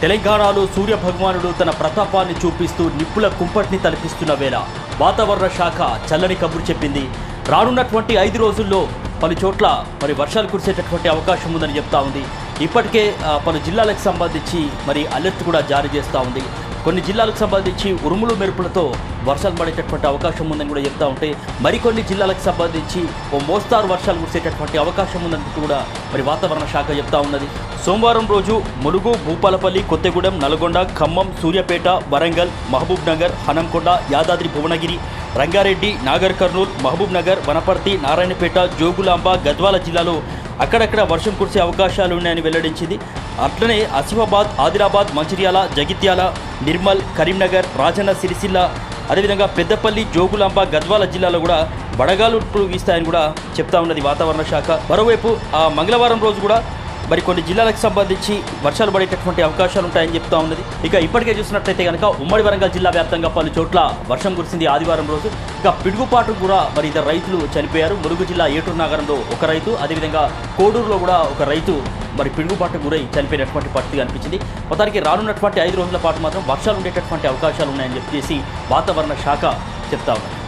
తెలంగాణలో సూర్య భగవానుడు తన ప్రతాపాన్ని చూపిస్తూ నిప్పుల కుంపటిని తలపిస్తున్న వేళ వాతావరణ శాఖ చల్లని కబురు చెప్పింది. రానున్నటువంటి 5 రోజుల్లో పలు చోట్ల మరి వర్షాలు కురిసేటటువంటి అవకాశం ఉందని చెప్తా ఉంది. ఇప్పటికే పలు జిల్లాలకు సంబంధించి మరి అలర్ట్ కూడా జారీ చేస్తూ ఉంది. కొన్ని జిల్లాలకు సంబంధించి ఉరుములు మెరుపులతో వర్షాలు పడేటటువంటి అవకాశం ఉందని కూడా చెప్తా ఉంటే మరికొన్ని జిల్లాలకు సంబంధించి ఓ మోస్తారు వర్షాలు కురిసేటటువంటి అవకాశం ఉందని కూడా మరి వాతావరణ శాఖ చెప్తా ఉన్నది. సోమవారం రోజు ములుగు, భూపాలపల్లి, కొత్తగూడెం, నల్గొండ, ఖమ్మం, సూర్యాపేట, వరంగల్, మహబూబ్ నగర్, హనంకొండ, యాదాద్రి భువనగిరి, రంగారెడ్డి, నాగర్ కర్నూల్, మహబూబ్ నగర్, వనపర్తి, నారాయణపేట, జోగులాంబ, గద్వాల జిల్లాలో అక్కడక్కడ వర్షం కురిసే అవకాశాలు ఉన్నాయని వెల్లడించింది. అట్లనే ఆసిఫాబాద్, ఆదిలాబాద్, మంచిర్యాల, జగిత్యాల, నిర్మల్, కరీంనగర్, రాజన్న సిరిసిల్ల, అదేవిధంగా పెద్దపల్లి, జోగులాంబ, గద్వాల జిల్లాలో కూడా వడగాలులు వీస్తాయని కూడా చెప్తా ఉన్నది వాతావరణ శాఖ. మరోవైపు మంగళవారం రోజు కూడా మరి కొన్ని జిల్లాలకు సంబంధించి వర్షాలు పడేటటువంటి అవకాశాలు ఉంటాయని చెప్తా ఉన్నది. ఇక ఇప్పటికే చూసినట్లయితే కనుక ఉమ్మడి వరంగల్ జిల్లా వ్యాప్తంగా పలు చోట్ల వర్షం కురిసింది ఆదివారం రోజు. ఇక పిడుగుపాటు కూడా మరి 2 రైతులు చనిపోయారు. ములుగు జిల్లా ఏటూరు నగరంలో ఒక రైతు, అదేవిధంగా కోడూరులో కూడా ఒక రైతు మరి పిడుగుపాటు గురై చనిపోయినటువంటి పరిస్థితి కనిపించింది. మొత్తానికి రానున్నటువంటి 5 రోజుల పాటు మాత్రం వర్షాలు ఉండేటటువంటి అవకాశాలు ఉన్నాయని చెప్పేసి వాతావరణ శాఖ చెప్తా ఉన్నారు.